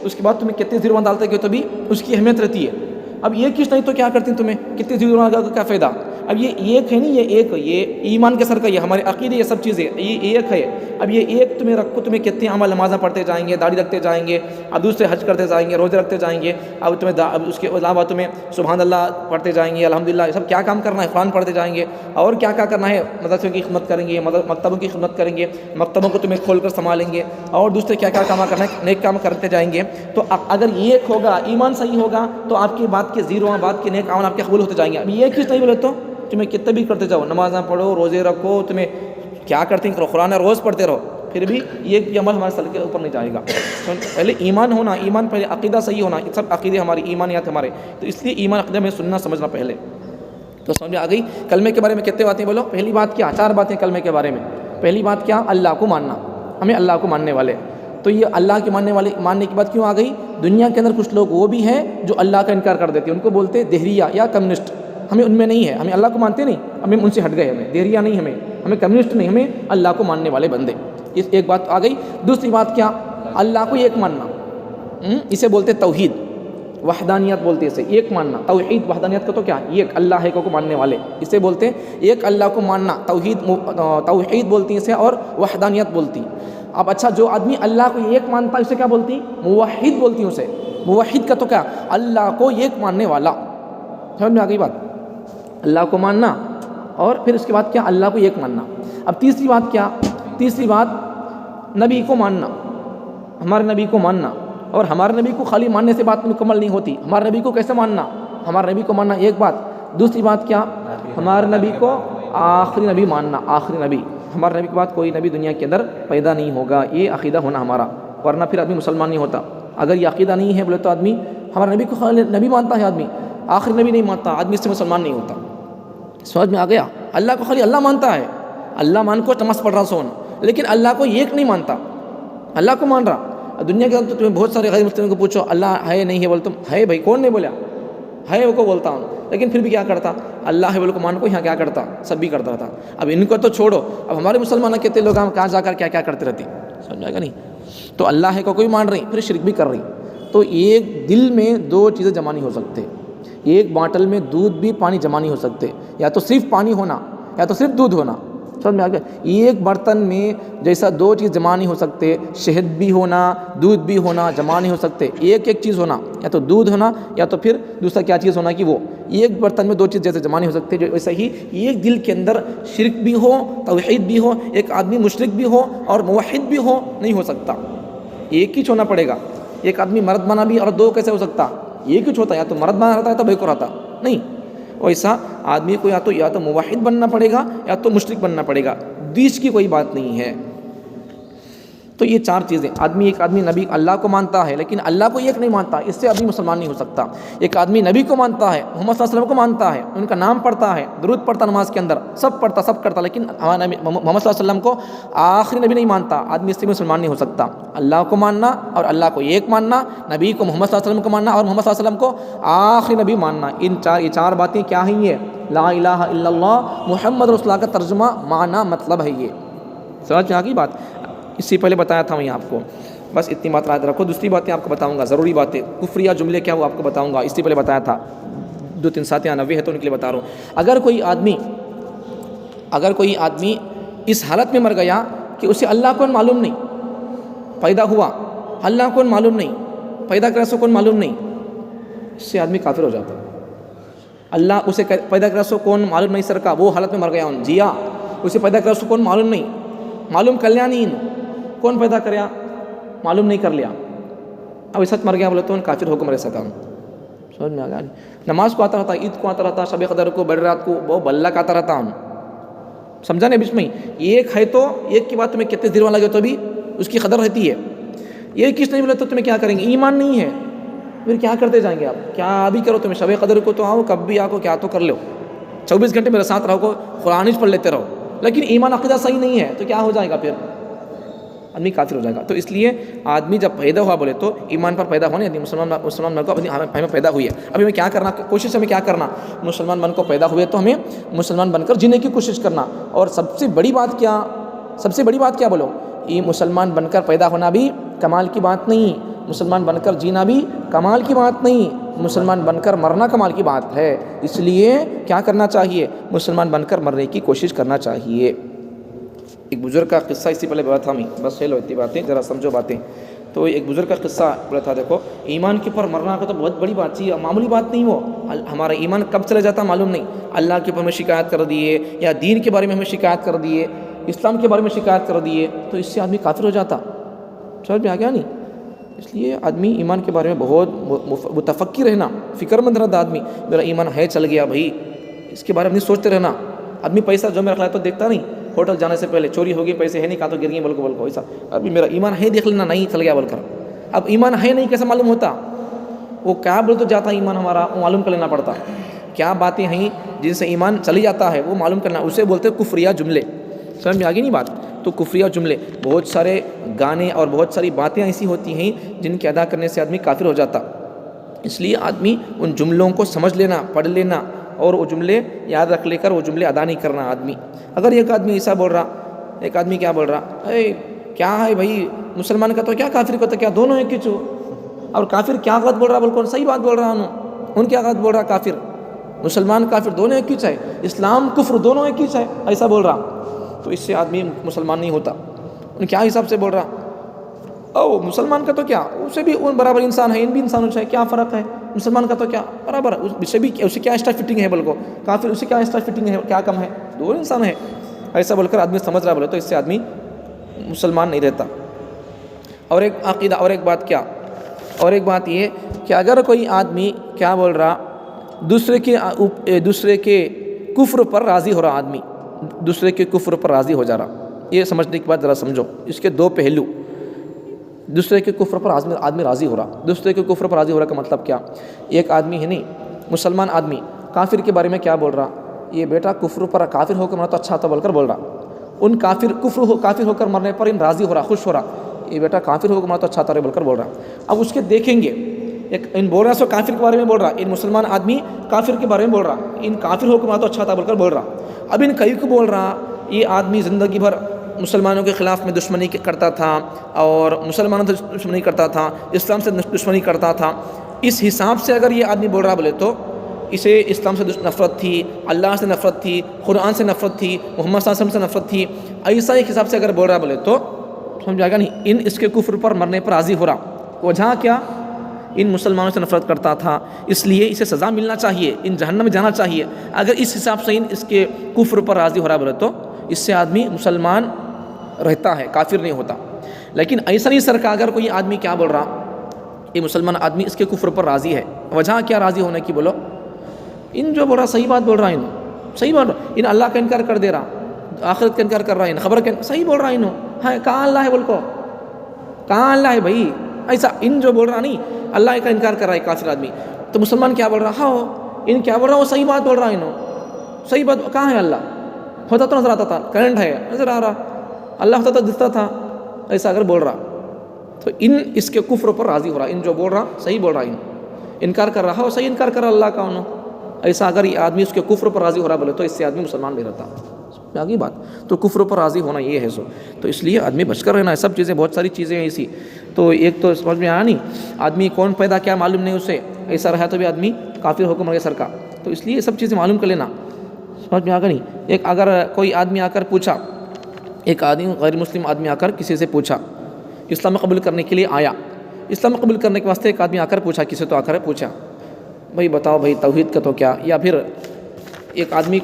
اس کے بعد تمہیں کتنے زیروان ڈالتے گئے تو بھی اس کی اہمیت رہتی ہے، اب یہ کس نہیں تو کیا کرتی ہیں تمہیں کتنے زیروان کا کیا فائدہ؟ اب یہ ایک ہے نہیں، یہ ایک یہ ایمان کے سر کا، یہ ہمارے عقیدے یہ سب چیزیں یہ ایک ہے، اب یہ ایک تمہیں رکھو، تمہیں کتنے عمل نمازیں پڑھتے جائیں گے، داڑھی رکھتے جائیں گے، اب دوسرے حج کرتے جائیں گے، روزے رکھتے جائیں گے، اب تمہیں اب اس کے علاوہ تمہیں سبحان اللہ پڑھتے جائیں گے، الحمدللہ، یہ سب کیا کام کرنا ہے، قرآن پڑھتے جائیں گے، اور کیا کیا کرنا ہے، مدرسوں کی خدمت کریں گے، مکتبوں کی خدمت کریں گے، مکتبوں کو تمہیں کھول کر سنبھالیں گے، اور دوسرے کیا کیا کام کرنا ہے، نیک کام کرتے جائیں گے۔ تو اگر یہ ایک ہوگا، ایمان صحیح ہوگا تو آپ کی بات کے زیرو بات کے نیک عمل آپ کے قبول ہوتے جائیں گے۔ اب یہ کچھ نہیں بولے تو تمہیں کتنے بھی کرتے جاؤ، نمازیں پڑھو، روزے رکھو، تمہیں کیا کرتے ہیں کرو، قرآن روز پڑھتے رہو، پھر بھی یہ عمل ہمارے سر کے اوپر نہیں جائے گا۔ پہلے ایمان ہونا، ایمان پہلے عقیدہ صحیح ہونا، سب عقیدے ہماری ایمانیات ہمارے، تو اس لیے ایمان عقیدہ میں سننا سمجھنا پہلے، تو سمجھ میں آ گئی۔ کلمے کے بارے میں کتنے باتیں بولو؟ پہلی بات کیا؟ 4 باتیں کلمے کے بارے میں۔ پہلی بات کیا؟ اللہ کو ماننا، ہمیں اللہ کو ماننے والے۔ تو یہ اللہ کے ماننے کی بات کیوں آ گئی؟ دنیا کے اندر کچھ لوگ وہ بھی ہیں جو اللہ کا انکار کر دیتے ہیں، ان کو بولتے ہیں دہریہ یا کمیونسٹ۔ ہمیں ان میں نہیں ہے، ہمیں اللہ کو مانتے نہیں، ہمیں ان سے ہٹ گئے، ہمیں دہریہ نہیں، ہمیں کمیونسٹ نہیں، ہمیں اللہ کو ماننے والے بندے۔ اس ایک بات آ گئی۔ دوسری بات کیا؟ اللہ کو ایک ماننا، اسے بولتے توحید، وحدانیت بولتے اسے، ایک ماننا۔ توحید وحدانیت کا تو کیا؟ ایک اللہ ہے کو ماننے والے، اسے بولتے ہیں ایک اللہ کو ماننا، توحید بولتی ہیں اسے، اور وحدانیت بولتی۔ اب اچھا، جو آدمی اللہ کو ایک مانتا ہے اسے کیا بولتی؟ موحد بولتی ہیں اسے۔ موحد کا تو کیا؟ اللہ کو ایک ماننے والا۔ سمجھ میں آ گئی بات؟ اللہ کو ماننا، اور پھر اس کے بعد کیا؟ اللہ کو ایک ماننا۔ اب تیسری بات کیا؟ تیسری بات نبی کو ماننا، ہمارے نبی کو ماننا۔ اور ہمارے نبی کو خالی ماننے سے بات مکمل نہیں ہوتی، ہمارے نبی کو کیسے ماننا؟ ہمارے نبی کو ماننا ایک بات، دوسری بات کیا؟ ہمارے نبی کو آخری نبی ماننا، آخری نبی، ہمارے نبی کے بعد کوئی نبی دنیا کے اندر پیدا نہیں ہوگا، یہ عقیدہ ہونا ہمارا، ورنہ پھر آدمی مسلمان نہیں ہوتا۔ اگر یہ عقیدہ نہیں ہے بولے تو آدمی ہمارے نبی کو خالی نبی مانتا ہے، آدمی آخری نبی نہیں مانتا، آدمی اس سے مسلمان نہیں ہوتا۔ سمجھ میں آ گیا؟ اللہ کو خالی اللہ مانتا ہے، اللہ مان کو تمس پڑھ رہا سون، لیکن اللہ کو ایک نہیں مانتا، اللہ کو مان رہا۔ دنیا کے اندر تو تمہیں بہت سارے غیر مسلموں کو پوچھو اللہ ہے نہیں ہے، بولے تم ہے بھائی، کون نہیں بولا ہے، وہ کو بولتا ہوں، لیکن پھر بھی کیا کرتا؟ اللہ ہے بول کو مان کو یہاں کیا کرتا؟ سب بھی کرتا تھا۔ اب ان کو تو چھوڑو، اب ہمارے مسلمانوں کہتے لوگ ہم کہاں جا کر کیا کیا کرتے رہتے، سمجھا گا نہیں؟ تو اللہ ہے کو کوئی مان رہی، پھر شرک بھی کر رہی۔ تو ایک دل میں 2 چیزیں جمع نہیں ہو سکتے، ایک باٹل میں دودھ بھی پانی جمع نہیں ہو سکتے، یا تو صرف پانی ہونا یا تو صرف دودھ ہونا۔ سمجھ میں آ گیا؟ ایک برتن میں جیسا 2 چیز جمع نہیں ہو سکتے، شہد بھی ہونا دودھ بھی ہونا جمع نہیں ہو سکتے، ایک چیز ہونا، یا تو دودھ ہونا یا تو پھر دوسرا کیا چیز ہونا، کہ وہ ایک برتن میں 2 چیز جیسے جمع نہیں ہو سکتے، جو ویسا ہی ایک دل کے اندر شرک بھی ہو، توحید بھی ہو، ایک آدمی مشرک بھی ہو اور موحد بھی ہو، نہیں ہو سکتا، ایک ہی ہونا پڑے گا۔ ایک آدمی مرد بنا بھی اور 2 کیسے ہو سکتا؟ ایک ہی ہوتا، یا تو مرد بنا رہتا ہے تو بے کو رہتا نہیں، ویسا آدمی کو یا تو موحد بننا پڑے گا یا تو مشرک بننا پڑے گا، بیچ کی کوئی بات نہیں ہے۔ تو یہ 4 چیزیں، ایک آدمی نبی اللہ کو مانتا ہے لیکن اللہ کو ایک نہیں مانتا، اس سے آدمی مسلمان نہیں ہو سکتا۔ ایک آدمی نبی کو مانتا ہے، محمد صلی اللہ علیہ وسلم کو مانتا ہے، ان کا نام پڑھتا ہے، درود پڑھتا نماز کے اندر، سب پڑھتا سب کرتا، لیکن ہمارا نبی محمد صلی اللہ علیہ وسلم کو آخری نبی نہیں مانتا، آدمی اس سے مسلمان نہیں ہو سکتا۔ اللہ کو ماننا اور اللہ کو ایک ماننا، نبی کو محمد صلی اللہ علیہ وسلم کو ماننا اور محمد صلی اللہ علیہ وسلم کو آخری نبی ماننا، یہ 4 باتیں کیا ہیں؟ یہ لا الہ الا اللہ محمد رسول اللہ کا ترجمہ معنی مطلب ہے۔ یہ سمجھ میں آ گئی بات؟ اس سے پہلے بتایا تھا میں آپ کو، بس اتنی بات یاد رکھو۔ دوسری باتیں آپ کو بتاؤں گا، ضروری باتیں، کفریہ جملے کیا وہ آپ کو بتاؤں گا، اس سے پہلے بتایا تھا، 2-3 ساتیں 90 ہے تو ان کے لیے بتا رہا ہوں۔ اگر کوئی آدمی اس حالت میں مر گیا کہ اسے اللہ کون معلوم نہیں، پیدا ہوا اللہ کون معلوم نہیں، پیدا کرا سو کون معلوم نہیں، اس سے آدمی کافر ہو جاتا ہے۔ اللہ اسے پیدا کرا سو کون معلوم نہیں سر کا، وہ حالت میں مر گیا ہوں، جیا اسے پیدا کرا سو کون معلوم نہیں، معلوم کر لیا نہیں، کون پیدا کریا معلوم نہیں کر لیا، اب اس وقت مر گیا بولے تو کافر ہو کے مر سکا ہوں۔ سمجھ میں آ گیا؟ نماز کو آتا رہتا، عید کو آتا رہتا، شب قدر کو، بڑی رات کو، وہ بلّہ کا آتا رہتا ہوں، سمجھا نہیں؟ بیچ میں ایک ہے تو ایک کی بات تمہیں کتنے دیر والا لگے تو بھی اس کی قدر رہتی ہے، یہ کس نہیں بولے تو تمہیں کیا کریں گے؟ ایمان نہیں ہے، پھر کیا کرتے جائیں گے آپ؟ کیا بھی کرو، تمہیں شب قدر کو تو آؤ، کب بھی آ کو کیا تو کر لو، 24 گھنٹے میرے ساتھ رہو، قرآن ہی پڑھ لیتے رہو، لیکن ایمان عقیدہ صحیح نہیں ہے تو کیا ہو جائے گا؟ پھر آدمی کافر ہو جائے گا۔ تو اس لیے آدمی جب پیدا ہوا بولے تو ایمان پر پیدا ہونے، مسلمان من کو ہمیں پیدا ہوئی ہے، ابھی ہمیں کیا کرنا، کوشش ہمیں کیا کرنا، مسلمان من کو پیدا ہوئے تو ہمیں مسلمان بن کر جینے کی کوشش کرنا۔ اور سب سے بڑی بات کیا بولو، یہ مسلمان بن کر پیدا ہونا بھی کمال کی بات نہیں، مسلمان بن کر جینا بھی کمال کی بات نہیں، مسلمان بن کر مرنا کمال کی بات ہے۔ اس لیے کیا کرنا چاہیے؟ مسلمان بن کر مرنے کی کوشش کرنا چاہیے۔ ایک بزرگ کا قصہ اس سے پہلے بتا تھا، بس فیل ہوتی باتیں، ذرا سمجھو باتیں۔ تو ایک بزرگ کا قصہ بولا تھا، دیکھو ایمان کے اوپر مرنا کا تو بہت بڑی بات چاہیے، معمولی بات نہیں، وہ ہمارا ایمان کب چلے جاتا معلوم نہیں، اللہ کے اوپر ہمیں شکایت کر دیے، یا دین کے بارے میں ہمیں شکایت کر دیے، اسلام کے بارے میں شکایت کر دیے، تو اس سے آدمی کافر ہو جاتا۔ سمجھ میں آ گیا نہیں؟ اس لیے آدمی ایمان کے بارے میں بہت متفکر رہنا، فکر مند رہتا آدمی، میرا ایمان ہے چل گیا بھائی، اس کے بارے میں نہیں سوچتے رہنا۔ آدمی پیسہ جو میں رکھ رہا ہے تو دیکھتا نہیں، ہوٹل جانے سے پہلے چوری ہوگی، پیسے ہے نہیں، کہا تو گر گئی، بول کو ایسا، ابھی میرا ایمان ہے دیکھ لینا، نہیں چل گیا بول کر. اب ایمان ہے نہیں کیسے معلوم ہوتا؟ وہ کیا بول تو جاتا ایمان ہمارا، وہ معلوم کر لینا پڑتا. کیا باتیں ہیں جن سے ایمان چلی جاتا ہے وہ معلوم کرنا، اسے بولتے کفریہ جملے. سمجھ میں آ گئی نہیں بات؟ تو کفریہ جملے، بہت سارے گانے اور بہت ساری باتیں ایسی ہوتی ہیں جن کے ادا کرنے سے آدمی کافر ہو جاتا. اس لیے آدمی ان جملوں کو سمجھ لینا، پڑھ لینا، اور وہ جملے یاد رکھ لے کر وہ جملے ادا نہیں کرنا آدمی. اگر ایک آدمی ایسا بول رہا، ایک آدمی کیا بول رہا، کیا ہے بھائی، مسلمان کا تو کیا کافر کا تو کیا، دونوں ایک ہی چو، اور کافر کیا غلط بول رہا، بالکل صحیح بات بول رہا ہوں، ان کیا غلط بول رہا، کافر مسلمان کافر دونوں ایک ہی ہے، اسلام کفر دونوں ایک ہی ہے، ایسا بول رہا. تو اس سے آدمی مسلمان نہیں ہوتا. ان کیا حساب سے بول رہا، او مسلمان کا تو کیا، اسے بھی ان برابر انسان ہے، ان بھی انسانوں سے کیا فرق ہے، مسلمان کا تو کیا برابر، اسے بھی اسے کیا ایکسٹرا فٹنگ ہے، بول کو کافر اسے کیا ایکسٹرا فٹنگ ہے، کیا کم ہے، دونوں انسان ہے، ایسا بول کر آدمی سمجھ رہا بولے تو اس سے آدمی مسلمان نہیں رہتا. اور ایک عقیدہ، اور ایک بات کیا، اور ایک بات یہ کہ اگر کوئی آدمی کیا بول رہا، دوسرے کے کفر پر راضی ہو رہا، آدمی دوسرے کے کفر پر راضی ہو جا رہا، یہ سمجھنے کی بات ذرا سمجھو، اس کے دو پہلو. دوسرے کے کفر پر آدمی راضی ہو رہا، دوسرے کے کفر پر راضی ہو رہا کا مطلب کیا؟ ایک آدمی ہے نہیں، مسلمان آدمی کافر کے بارے میں کیا بول رہا، یہ بیٹا کفر پر کافر ہو کر مرنا تو اچھا تھا بول کر بول رہا. ان کافر ہو کر مرنے پر ان راضی ہو رہا، خوش ہو رہا، یہ بیٹا کافر ہو کر مرنا تو اچھا تھا بول کر بول رہا. اب اس کے دیکھیں گے، ایک ان بول رہا سو کافر کے بارے میں بول رہا، ان مسلمان آدمی کافر کے بارے میں بول رہا، ان کافر ہو کر مرنا تو اچھا تھا بول کر بول رہا. اب ان کئی کو بول رہا، یہ آدمی زندگی بھر مسلمانوں کے خلاف میں دشمنی کرتا تھا، اور مسلمانوں سے دشمنی کرتا تھا، اسلام سے دشمنی کرتا تھا. اس حساب سے اگر یہ آدمی بول رہا بولے تو اسے اسلام سے نفرت تھی، اللہ سے نفرت تھی، قرآن سے نفرت تھی، محمد صلی اللہ علیہ وسلم سے نفرت تھی، ایسا ایک حساب سے اگر بول رہا بولے تو سمجھ آئے گا نہیں. اس کے کفر پر مرنے پر راضی ہو رہا، وجہ کیا؟ ان مسلمانوں سے نفرت کرتا تھا، اس لیے اسے سزا ملنا چاہیے، ان جہنم میں جانا چاہیے. اگر اس حساب سے اس کے کفر پر راضی ہو رہا بولے تو اس سے آدمی مسلمان رہتا ہے، کافر نہیں ہوتا. لیکن ایسا نہیں سر کا اگر کوئی آدمی کیا بول رہا، یہ مسلمان آدمی اس کے کفر پر راضی ہے، وجہ کیا راضی ہونے کی؟ بولو، ان جو بول رہا صحیح بات بول رہا، ان صحیح بول رہا، ان اللہ کا انکار کر دے رہا، آخرت کا انکار کر رہا ہے، ان خبر کا صحیح بول رہا، انہوں کہاں اللہ ہے، بول کو کہاں اللہ ہے بھائی، ایسا ان جو بول رہا نہیں، اللہ کا انکار کر رہا ہے کافر آدمی. تو مسلمان کیا بول رہا، ہاں ان کیا بول رہا، وہ صحیح بات بول رہا، انہوں صحیح بات. کہاں ہے اللہ؟ ہوتا تو نظر آتا تھا، کرنٹ ہے نظر آ رہا، اللہ ہوتا تو دکھتا تھا، ایسا اگر بول رہا تو ان اس کے کفر پر راضی ہو رہا. ان جو بول رہا صحیح بول رہا، ان انکار کر رہا، وہ صحیح انکار کر رہا اللہ کا، انہوں ایسا اگر یہ آدمی اس کے کفر پر راضی ہو رہا بولے تو اس سے آدمی مسلمان نہیں رہتا. آگی بات تو کفر پر راضی ہونا یہ ہے سو. تو اس لیے آدمی بچ کر رہنا ہے، سب چیزیں بہت ساری چیزیں ہیں ایسی. تو ایک تو سمجھ میں آیا نہیں، آدمی کون پیدا کیا معلوم نہیں اسے، ایسا رہا تو بھی آدمی کافر ہو کر مر گیا سر کا. تو اس لیے سب چیزیں معلوم کر لینا، سمجھ میں آ گیا نہیں. ایک اگر کوئی آدمی آ کر پوچھا، ایک آدمی غیر مسلم آدمی آ کر کسی سے پوچھا، اسلام قبول کرنے کے لیے آیا، اسلام قبول کرنے کے واسطے ایک آدمی آ کر پوچھا، کسی تو آ کر پوچھا بھائی بتاؤ بھائی توحید کا تو کیا، یا پھر ایک آدمی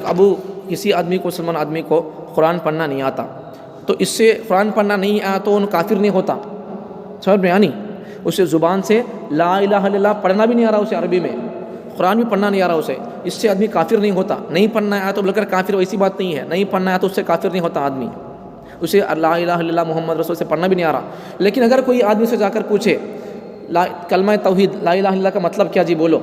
کسی آدمی کو، مسلمان آدمی کو قرآن پڑھنا نہیں آتا، تو اس سے قرآن پڑھنا نہیں آیا تو ان کافر نہیں ہوتا. سمجھ میں آنی، اسے زبان سے لا الہ الا اللہ پڑھنا بھی نہیں آ رہا اسے، عربی میں قرآن بھی پڑھنا نہیں آ رہا اسے، اس سے آدمی کافر نہیں ہوتا. نہیں پڑھنا آیا تو بول کر کافر، ایسی بات نہیں ہے، نہیں پڑھنا آیا تو اس سے کافر نہیں ہوتا آدمی، اسے لا الہ الا اللہ محمد رسول سے پڑھنا بھی نہیں آ رہا. لیکن اگر کوئی آدمی سے جا کر پوچھے کلمہ توحید لا الہ الا اللہ کا مطلب کیا جی بولو،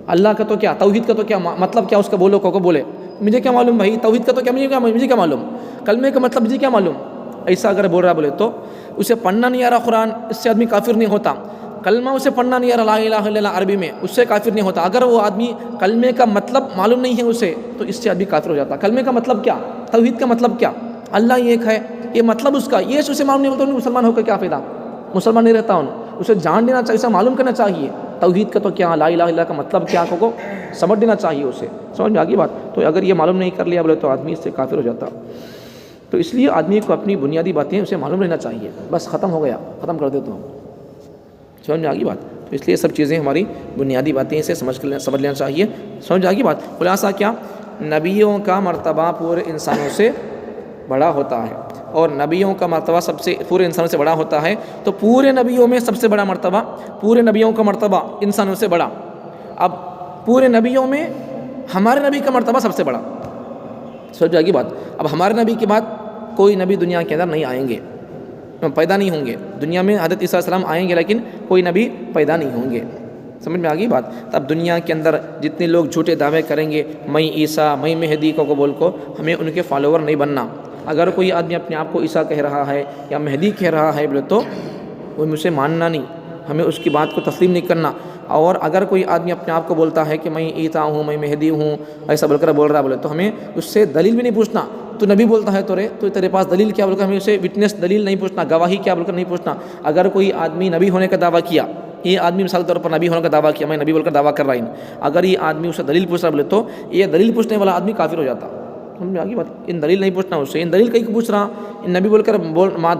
اللہ کا تو کیا، توحید کا تو کیا مطلب کیا اس کا بولو، کو بولے مجھے کیا معلوم بھائی، توحید کا تو کیا مجھے کیا معلوم، کلمے کا مطلب مجھے کیا معلوم، ایسا اگر بول رہا بولے تو اسے پڑھنا نہیں آ رہا قرآن، اس سے آدمی کافر نہیں ہوتا. کلمہ اسے پڑھنا نہیں آ رہا لا الہ الا اللہ عربی میں، اس سے کافر نہیں ہوتا. اگر وہ آدمی کلمے کا مطلب معلوم نہیں ہے اسے تو اس سے آدمی کافر ہو جاتا. کلمے کا مطلب کیا، توحید کا مطلب کیا، اللہ ایک ہے، یہ مطلب اس کا، یہ اسے معلوم نہیں ہوتا، مسلمان ہو کر کیا فائدہ، مسلمان نہیں رہتا. اسے جان لینا چاہیے، اسے معلوم کرنا چاہیے توحید کا تو کیا، لا الہ الا اللہ کا مطلب کیا کو سمجھ لینا چاہیے اسے. سمجھ میں آگی بات. تو اگر یہ معلوم نہیں کر لیا بولے تو آدمی اس سے کافر ہو جاتا. تو اس لیے آدمی کو اپنی بنیادی باتیں اسے معلوم رہنا چاہیے، بس ختم ہو گیا، ختم کر دے تو ہم. سمجھ میں آگی بات. تو اس لیے سب چیزیں ہماری بنیادی باتیں اسے سمجھ لینا چاہیے. سمجھ آگی بات. خلاصہ کیا، نبیوں کا مرتبہ پورے انسانوں سے بڑا ہوتا ہے، اور نبیوں کا مرتبہ سب سے پورے انسانوں سے بڑا ہوتا ہے. تو پورے نبیوں میں سب سے بڑا مرتبہ، پورے نبیوں کا مرتبہ انسانوں سے بڑا. اب پورے نبیوں میں ہمارے نبی کا مرتبہ سب سے بڑا، سمجھ جائے گی بات. اب ہمارے نبی کے بعد کوئی نبی دنیا کے اندر نہیں آئیں گے، پیدا نہیں ہوں گے. دنیا میں حضرت عیسیٰ علیہ السلام آئیں گے لیکن کوئی نبی پیدا نہیں ہوں گے. سمجھ میں آ گئی بات. تب دنیا کے اندر جتنے لوگ جھوٹے دعوے کریں گے میں عیسیٰ میں مہدی کو بول کو، ہمیں ان کے فالوور نہیں بننا. اگر کوئی آدمی اپنے آپ کو عیسیٰ کہہ رہا ہے یا مہدی کہہ رہا ہے بولے تو وہ مجھ سے ماننا نہیں، ہمیں اس کی بات کو تسلیم نہیں کرنا. اور اگر کوئی آدمی اپنے آپ کو بولتا ہے کہ میں عیسیٰ ہوں، میں مہدی ہوں، ایسا بول رہا بولے تو ہمیں اس سے دلیل بھی نہیں پوچھنا. تو نبی بولتا ہے تو تیرے پاس دلیل کیا بول کر ہمیں اسے وٹنس دلیل نہیں پوچھنا، گواہی کیا بول کر نہیں پوچھنا. اگر کوئی آدمی نبی ہونے کا دعویٰ کیا، یہ آدمی مثال کے طور پر نبی ہونے کا دعویٰ کیا، میں نبی بول کر دعویٰ کر رہا ہوں، اگر یہ آدمی اسے دلیل پوچھ رہا بولے تو یہ دلیل پوچھنے والا آدمی کافر ہو جاتا. سمجھ میں آ گئی بات. ان دلیل نہیں پوچھنا اس سے، ان دلیل کہیں پوچھ رہا، ان نبی بول کر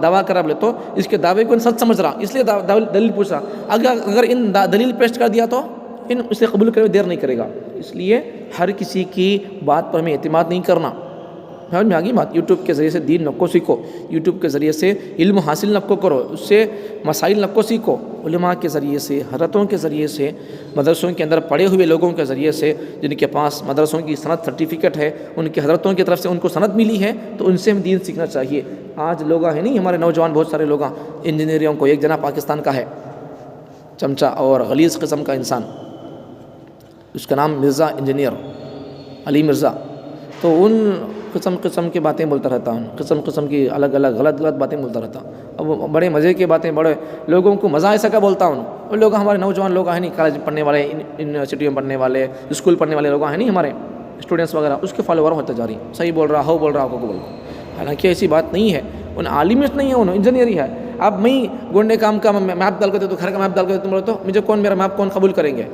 دعویٰ کرا بولے تو اس کے دعوے کو ان سچ سمجھ رہا، اس لیے دلیل پوچھ رہا. اگر ان دلیل پیش کر دیا تو ان اسے قبول کرنے میں دیر نہیں کرے گا. اس لیے ہر کسی کی بات پر ہمیں اعتماد نہیں کرنا. سمجھ میں آ گئی بات. یوٹیوب کے ذریعے سے دین نکو سیکھو، یوٹیوب کے ذریعے سے علم حاصل نکو کرو، اس سے مسائل نکو سیکھو. علماء کے ذریعے سے، حضرتوں کے ذریعے سے، مدرسوں کے اندر پڑھے ہوئے لوگوں کے ذریعے سے جن کے پاس مدرسوں کی سند سرٹیفکیٹ ہے، ان کے حضرتوں کی طرف سے ان کو سند ملی ہے، تو ان سے ہم دین سیکھنا چاہیے. آج لوگ ہیں نہیں، ہمارے نوجوان بہت سارے لوگ انجینئروں کو، ایک جنا پاکستان کا ہے چمچہ اور غلیظ قسم کا انسان، اس کا نام مرزا انجینئر علی مرزا. تو ان قسم کی باتیں بولتا رہتا ہوں، قسم کی الگ الگ غلط باتیں بولتا رہتا ہوں. اب بڑے مزے کی باتیں، بڑے لوگوں کو مزہ ایسا کا بولتا ہوں. وہ لوگ ہمارے نوجوان لوگ ہیں نہیں، کالج پڑھنے والے، یونیورسٹی میں پڑھنے والے، اسکول پڑھنے والے لوگ ہیں نہیں ہمارے اسٹوڈنٹس وغیرہ، اس کے فالوور ہوتے جا رہی. صحیح بول رہا ہو، بول رہا کو بول. حالانکہ ایسی بات نہیں ہے. ان عالمش نہیں ہے، ان انجینئر ہی ہے. اب میں گونڈے کام کا میپ ڈال کر تو گھر کا میپ ڈال کر تم بولے تو مجھے کون، میرا میپ کون قبول کریں گے؟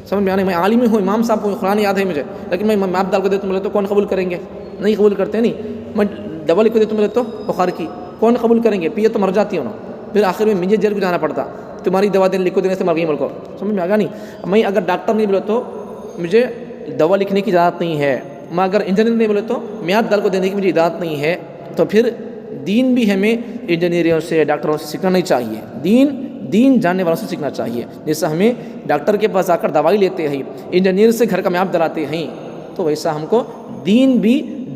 سمجھ میں آنے. میں عالم ہوں، امام صاحب کو قرآن یاد ہے مجھے، لیکن میں میپ ڈال کر دے تم بولے تو کون قبول کریں گے؟ نہیں قبول کرتے. نہیں میں ڈبل لکھ دے تم بولے تو بخار کی کون قبول کریں گے؟ پیے تو مر جاتی ہوں نا، پھر آخر میں مجھے جیل کو جانا پڑتا. تمہاری دوا دینے لکھو دینے سے مر گئی مل کو. سمجھ میں آگا نہیں. میں اگر ڈاکٹر نہیں بولے تو مجھے دوا لکھنے کی اجازت نہیں ہے. میں اگر انجینئر نہیں بولے تو میعاد ڈال کو دینے کی مجھے اجازت نہیں ہے. تو پھر دین بھی ہمیں انجینئروں سے، ڈاکٹروں سے سیکھنا نہیں چاہیے. دین جاننے والوں سے سیکھنا چاہیے. جیسا ہمیں ڈاکٹر کے پاس آ کر دوائی لیتے ہیں، انجینئر سے گھر کا میپ دلاتے ہیں، تو ویسا ہم کو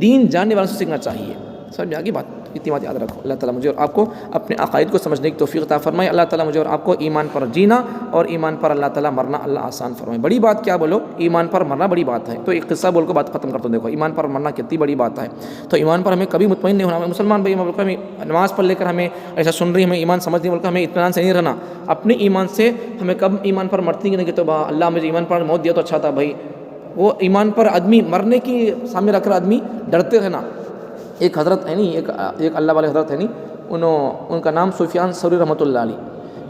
دین جاننے والوں سے سیکھنا چاہیے. سمجھ میں آ گئی بات. اتنی بات یاد رکھو. اللہ تعالیٰ مجھے اور آپ کو اپنے عقائد کو سمجھنے کی توفیق عطا فرمائے. اللہ تعالیٰ مجھے اور آپ کو ایمان پر جینا اور ایمان پر اللہ تعالیٰ مرنا اللہ آسان فرمائے. بڑی بات کیا بولو، ایمان پر مرنا بڑی بات ہے. تو ایک قصہ بول کو بات ختم کرتا ہوں. دیکھو ایمان پر مرنا کتنی بڑی بات ہے. تو ایمان پر ہمیں کبھی مطمئن نہیں ہونا. ہمیں مسلمان بھائی بول کر ہمیں نماز پڑھ لے کر ہمیں ایسا سن رہی، ہمیں ایمان سمجھ نہیں بول کر ہمیں اطمینان سے نہیں رہنا. اپنے ایمان سے ہمیں کب ایمان پر مرتی نہیں کہ تو اللہ مجھے ایمان پر موت دیا تو اچھا تھا بھائی. وہ ایمان پر آدمی مرنے کی سامنے رکھ کر آدمی ڈرتے رہنا. ایک حضرت ہے نہیں، ایک اللہ والے حضرت ہے نہیں، ان کا نام سفیان ثوری رحمۃ اللہ علیہ.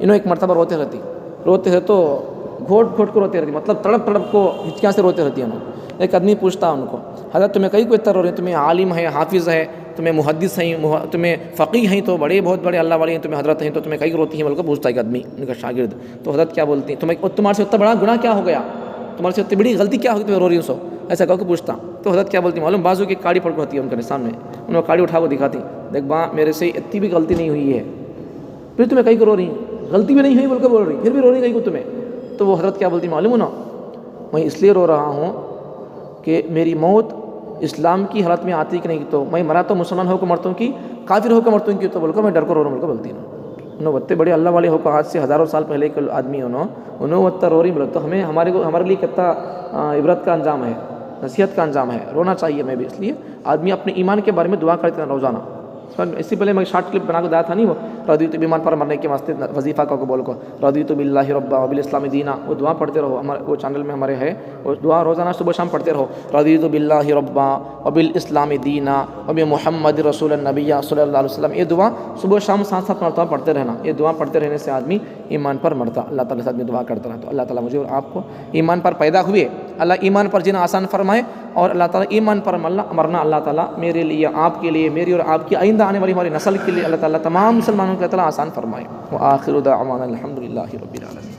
انہوں ایک مرتبہ روتے رہتے تو گھوٹ کو روتے رہتی، مطلب تڑپ کو ہچکیاں سے روتے رہتی. ایک آدمی پوچھتا ان کو، حضرت تمہیں کئی کو اتنا رو رہے ہیں، تمہیں عالم ہے، حافظ ہے، تمہیں محدث ہیں، تمہیں فقیہ ہیں، تو بہت بڑے اللہ والے ہیں، تمہیں حضرت ہیں، تو تمہیں کئی روتی ہیں بول کر پوچھتا ہے ایک آدمی ان کا شاگرد. تو حضرت کیا بولتی ہیں، تمہارے سے اتنا بڑا گناہ کیا ہو گیا، تمہارے سے اتنی بڑی غلطی کیا ہوگی تمہیں رو رہی ہوں سو، ایسا کہو کہ پوچھتا. تو حضرت کیا بولتی معلوم، بازو کی کاڑی پڑ ہوتی ہے ان کے سامنے، انہوں نے کاڑی اٹھا کو دکھاتی، دیکھ میرے سے اتنی بھی غلطی نہیں ہوئی ہے، پھر تمہیں کہیں کو رو رہی ہیں، غلطی بھی نہیں ہوئی بول کر بول رہی، پھر بھی رو رہی کہیں کو تمہیں. تو وہ حضرت کیا بولتی معلوم نا، میں اس لیے رو رہا ہوں کہ میری موت اسلام کی حالت میں آتی کہ نہیں، تو میں مرا تو مسلمان ہو کر مرتا ہوں کہ کافر ہو کر مرتا ہوں کہ، تو بول کر میں ڈر کر رو رہا ہوں بول کر بولتی ہوں. انہوں اتنے بڑے اللہ والے ہو کر آج سے ہزاروں سال پہلے کے آدمی انہوں اتنا رو رہی بولے تو ہمارے لیے کتنا عبرت کا انجام ہے، نصیحت کا انجام ہے. رونا چاہیے میں بھی. اس لیے آدمی اپنے ایمان کے بارے میں دعا کرتے ہیں روزانہ. اس سے پہلے میں شارٹ کلپ بنا کے دیا تھا نہیں، وہ رضیت ایمان پر مرنے کے واسطے وظیفہ کو بول کو رضیت باللہ ربا وبالاسلام دینا، وہ دعا پڑھتے رہو. ہمارے وہ چینل میں ہمارے ہے، وہ دعا روزانہ صبح شام پڑھتے رہو. رضیت باللہ ربا وبالاسلام دینا وبمحمد رسول النبی صلی اللہ علیہ وسلم. یہ دعا صبح شام ساتھ مرتبہ پڑھتے رہنا. یہ دعا پڑھتے رہنے سے آدمی ایمان پر مرتا. اللہ تعالیٰ سے آدمی دعا کرتا رہتا. تو اللہ تعالیٰ مجھے اور آپ کو ایمان پر پیدا ہوئے اللہ ایمان پر جینا آسان فرمائے، اور اللہ تعالیٰ ایمان پر مرنا اللہ تعالیٰ میرے لیے، آپ کے لیے، میری اور آپ کی آئندہ آنے والی ہماری نسل کے لیے اللہ تعالیٰ تمام مسلمانوں کے اللہ تعالیٰ آسان فرمائے. وآخر دعوانا الحمد للہ رب العالمین.